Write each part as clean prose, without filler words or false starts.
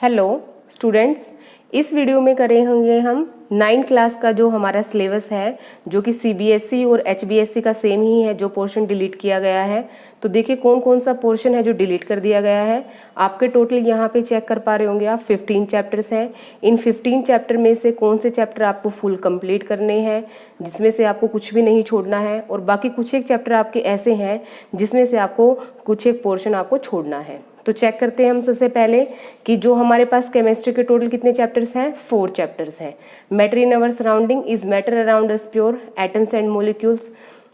Hello students, इस video में करेंगे हम 9th क्लास का जो हमारा सिलेबस है, जो कि सीबीएसई और एचबीएसई का सेम ही है। जो पोर्शन डिलीट किया गया है, तो देखिए कौन कौन सा पोर्शन है जो डिलीट कर दिया गया है। आपके टोटल यहाँ पे चेक कर पा रहे होंगे आप, 15 चैप्टर्स हैं। इन 15 चैप्टर में से कौन से चैप्टर आपको फुल कंप्लीट करने हैं, जिसमें से आपको कुछ भी नहीं छोड़ना है, और बाकी कुछ एक चैप्टर आपके ऐसे हैं जिसमें से आपको कुछ एक पोर्शन आपको छोड़ना है। तो चेक करते हैं हम सबसे पहले कि जो हमारे पास केमिस्ट्री के टोटल कितने चैप्टर्स हैं। 4 चैप्टर्स हैं। Matter in our surrounding, is matter around us pure, atoms and molecules,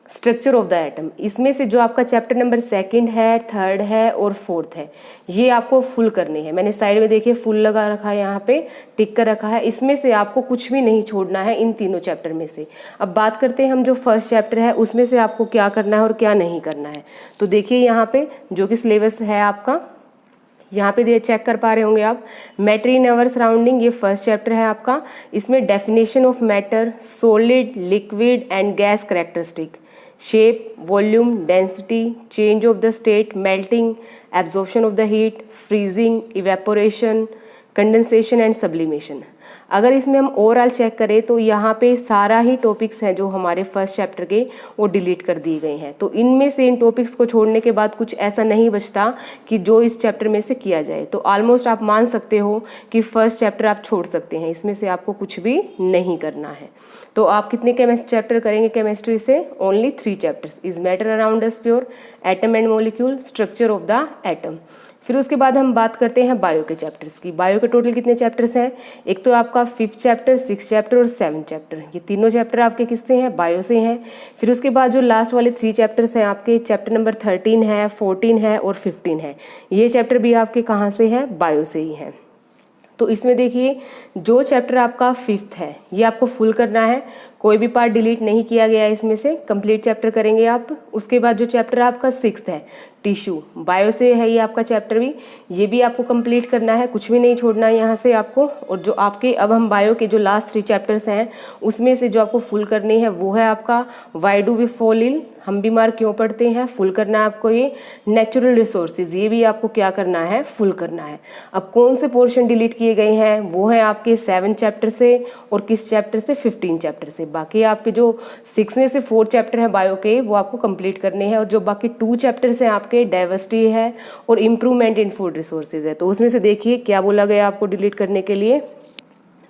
structure of the atom. इसमें से जो आपका चैप्टर नंबर 2 है, 3 है और 4 है, ये आपको फुल करने हैं। मैंने साइड में देखिए फुल लगा रखा है, यहाँ पे टिक कर रखा है। इसमें से आपको कुछ भी नहीं छोड़ना है इन तीनों चैप्टर में से। अब बात करते हैं हम जो फर्स्ट चैप्टर है उसमें से आपको क्या करना है और क्या नहीं करना है। तो देखिए यहाँ पे जो कि सिलेबस है आपका, यहाँ पे ये चेक कर पा रहे होंगे आप, मैटर इन अवर सराउंडिंग, ये फर्स्ट चैप्टर है आपका। इसमें definition of matter, solid, liquid and gas characteristic, shape, volume, density, change of the state, melting, absorption of the heat, freezing, evaporation, condensation and sublimation. अगर इसमें हम overall check करें तो यहाँ पे सारा ही टॉपिक्स हैं जो हमारे फर्स्ट चैप्टर के, वो डिलीट कर दिए गए हैं। तो इनमें से इन टॉपिक्स को छोड़ने के बाद कुछ ऐसा नहीं बचता कि जो इस चैप्टर में से किया जाए। तो ऑलमोस्ट आप मान सकते हो कि फर्स्ट चैप्टर आप छोड़ सकते हैं, इसमें से आपको कुछ भी नहीं करना है। तो आप कितने चैप्टर करेंगे केमिस्ट्री से? Only 3 chapters, is matter around us pure, atom and molecule, structure of the atom. फिर उसके बाद हम बात करते हैं बायो के चैप्टर्स की। बायो के टोटल कितने चैप्टर्स हैं? एक तो आपका 5th चैप्टर, 6th चैप्टर और 7th चैप्टर। ये तीनों चैप्टर आपके किससे हैं? बायो से हैं। फिर उसके बाद जो लास्ट वाले 3 चैप्टर्स हैं आपके, चैप्टर नंबर 13 है, 14 है और 15 है, ये चैप्टर भी आपके कहाँ से हैं? बायो से ही हैं। तो इसमें देखिए जो चैप्टर आपका 5th है ये आपको फुल करना है, कोई भी पार्ट डिलीट नहीं किया गया है, इसमें से कंप्लीट चैप्टर करेंगे आप। उसके बाद जो चैप्टर आपका 6th है, टिश्यू, बायो से है ये आपका चैप्टर भी, ये भी आपको कंप्लीट करना है, कुछ भी नहीं छोड़ना है यहाँ से आपको। और जो आपके अब हम बायो के जो लास्ट 3 चैप्टर्स हैं उसमें से जो आपको फुल करनी है वो है आपका why do we fall ill, हम बीमार क्यों पड़ते हैं, फुल करना है आपको ये। नेचुरल रिसोर्सेज, ये भी आपको क्या करना है? फुल करना है। अब कौन से पोर्शन डिलीट किए गए हैं? वो है आपके 7 चैप्टर से और किस चैप्टर से? 15 चैप्टर से। बाकी आपके जो 6 में से 4 चैप्टर हैं बायो के, वो आपको कंप्लीट करने हैं। और जो बाकी 2 चैप्टर्स हैं आपके, डाइवर्सिटी है और इम्प्रूवमेंट इन फूड रिसोर्सेज है। तो उसमें से देखिए क्या बोला गया आपको डिलीट करने के लिए।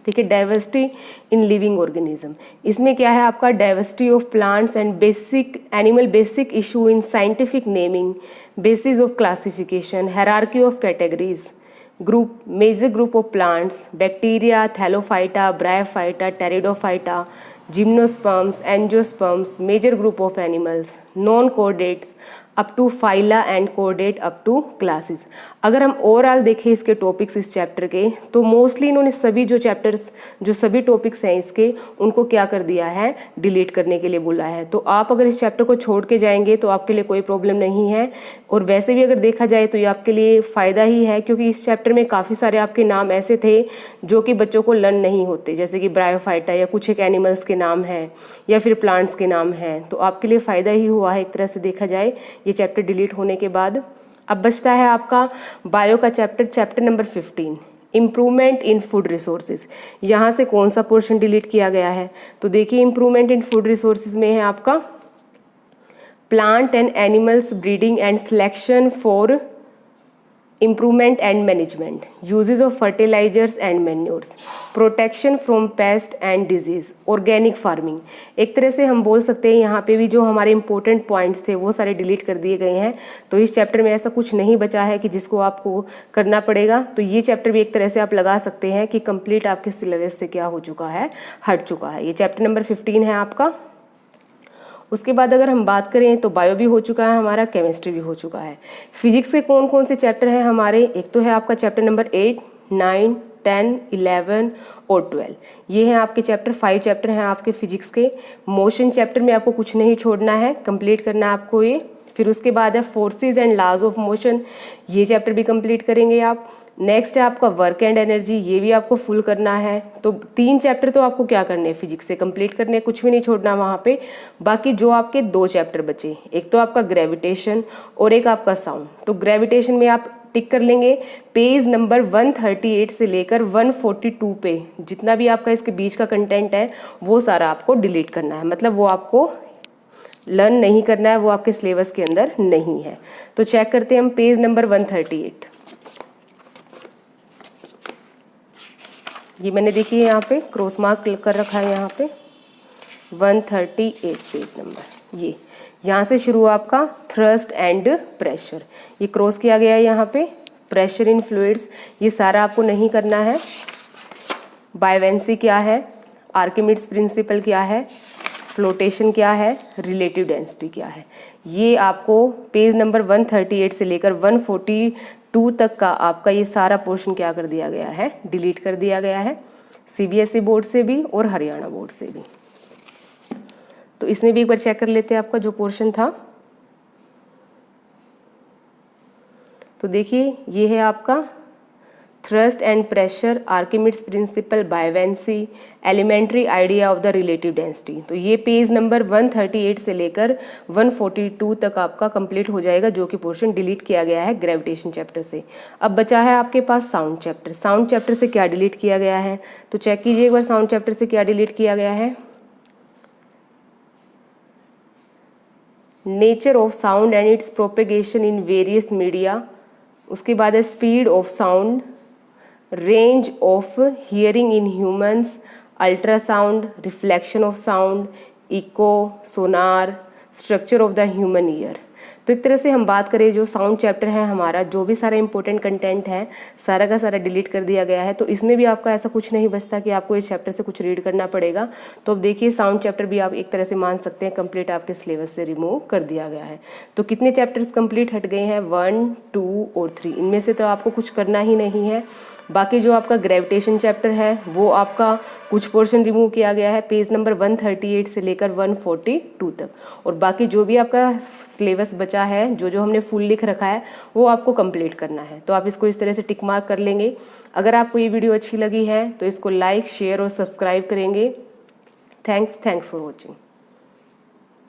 देखिए डाइवर्सिटी इन लिविंग ऑर्गेनिज्म, इसमें क्या है आपका? Diversity of plants and basic animal, basic issue in scientific naming, basis of classification, hierarchy of categories, group, major group of plants, bacteria, thallophyta, bryophyta, pteridophyta, gymnosperms, angiosperms, major group of animals, non chordates, up to phyla and chordate up to classes. अगर हम overall देखें इसके topics इस chapter के, तो mostly इन्होंने सभी जो चैप्टर्स, जो सभी टॉपिक्स हैं इसके, उनको क्या कर दिया है? डिलीट करने के लिए बोला है। तो आप अगर इस चैप्टर को छोड़ के जाएंगे तो आपके लिए कोई प्रॉब्लम नहीं है। और वैसे भी अगर देखा जाए तो ये आपके लिए फ़ायदा ही है, क्योंकि इस चैप्टर में काफ़ी सारे आपके नाम ऐसे थे जो कि बच्चों को लर्न नहीं होते, जैसे कि ब्रायोफाइटा या कुछ एक एनिमल्स के नाम हैं या फिर प्लांट्स के नाम हैं। तो आपके लिए फ़ायदा ही हुआ है एक तरह से देखा जाए ये चैप्टर डिलीट होने के बाद। अब बचता है आपका बायो का chapter, chapter number 15, improvement in food resources. यहाँ से कौन सा पोर्शन डिलीट किया गया है? तो देखिए इम्प्रूवमेंट इन फूड रिसोर्सेज में है आपका plant and animals breeding and selection for improvement and management, uses of fertilisers and manures, protection from pest and disease, organic farming. एक तरह से हम बोल सकते हैं यहाँ पे भी जो हमारे इंपॉर्टेंट पॉइंट्स थे वो सारे डिलीट कर दिए गए हैं। तो इस चैप्टर में ऐसा कुछ नहीं बचा है कि जिसको आपको करना पड़ेगा। तो ये चैप्टर भी एक तरह से आप लगा सकते हैं कि कंप्लीट आपके सिलेबस से क्या हो चुका है? हट चुका है। ये चैप्टर नंबर 15 है आपका। उसके बाद अगर हम बात करें तो बायो भी हो चुका है हमारा, केमिस्ट्री भी हो चुका है। फिजिक्स के कौन कौन से चैप्टर हैं हमारे? एक तो है आपका चैप्टर नंबर 8, 9, 10, 11 और 12। ये हैं आपके चैप्टर, 5 चैप्टर हैं आपके फिजिक्स के। मोशन चैप्टर में आपको कुछ नहीं छोड़ना है, कंप्लीट करना है आपको ये। फिर उसके बाद है forces and laws of motion, ये चैप्टर भी कंप्लीट करेंगे आप। नेक्स्ट है आपका वर्क एंड एनर्जी, ये भी आपको फुल करना है। तो 3 चैप्टर तो आपको क्या करने हैं? फिजिक्स से कंप्लीट करने हैं, कुछ भी नहीं छोड़ना वहाँ पे। बाकी जो आपके 2 चैप्टर बचे, एक तो आपका ग्रेविटेशन और एक आपका साउंड। तो ग्रेविटेशन में आप टिक कर लेंगे। पेज नंबर 138 से लेकर 142 पे जितना भी आपका इसके बीच का कंटेंट है वो सारा आपको डिलीट करना है, मतलब वो आपको लर्न नहीं करना है, वो आपके सिलेबस के अंदर नहीं है। तो चेक करते हैं हम पेज नंबर 138। ये मैंने देखिए यहाँ पे क्रॉस मार्क कर रखा है, यहाँ पे 138 पेज नंबर। ये यहाँ से शुरू आपका थ्रस्ट एंड प्रेशर, ये क्रॉस किया गया है यहाँ पे। प्रेशर इन फ्लूइड्स ये सारा आपको नहीं करना है। बायवेंसी क्या है, आर्किमिड्स प्रिंसिपल क्या है, फ्लोटेशन क्या है, रिलेटिव डेंसिटी क्या है, ये आपको पेज नंबर 138 से लेकर 142 तक का आपका ये सारा पोर्शन क्या कर दिया गया है, डिलीट कर दिया गया है, सीबीएसई बोर्ड से भी और हरियाणा बोर्ड से भी। तो इसमें भी एक बार चेक कर लेते हैं आपका जो पोर्शन था। तो देखिए ये है आपका thrust and pressure, Archimedes principle, buoyancy, elementary idea of the relative density. तो ये पेज नंबर 138 से लेकर 142 तक आपका कंप्लीट हो जाएगा, जो कि पोर्शन डिलीट किया गया है ग्रेविटेशन चैप्टर से। अब बचा है आपके पास साउंड चैप्टर। साउंड चैप्टर से क्या डिलीट किया गया है, तो चेक कीजिए एक बार साउंड चैप्टर से क्या डिलीट किया गया है। Nature of sound and its propagation in various media, उसके बाद है speed of sound, range of hearing in humans, ultrasound, reflection of sound, echo, sonar, structure of the human ear. तो एक तरह से हम बात करें जो साउंड चैप्टर है हमारा, जो भी सारा इंपॉर्टेंट कंटेंट है सारा का सारा डिलीट कर दिया गया है। तो इसमें भी आपका ऐसा कुछ नहीं बचता कि आपको इस चैप्टर से कुछ रीड करना पड़ेगा। तो अब देखिए साउंड चैप्टर भी आप एक तरह से मान सकते हैं कंप्लीट आपके सिलेबस से रिमूव कर दिया गया है। तो कितने चैप्टर्स कंप्लीट हट गए हैं, 1, 2 और 3। इनमें से तो आपको कुछ करना ही नहीं है। बाकी जो आपका ग्रेविटेशन चैप्टर है वो आपका कुछ पोर्शन रिमूव किया गया है पेज नंबर 138 से लेकर 142 तक, और बाकी जो भी आपका सिलेबस बचा है, जो जो हमने फुल लिख रखा है वो आपको कंप्लीट करना है। तो आप इसको इस तरह से टिक मार्क कर लेंगे। अगर आपको ये वीडियो अच्छी लगी है तो इसको लाइक, शेयर और सब्सक्राइब करेंगे। Thanks for watching.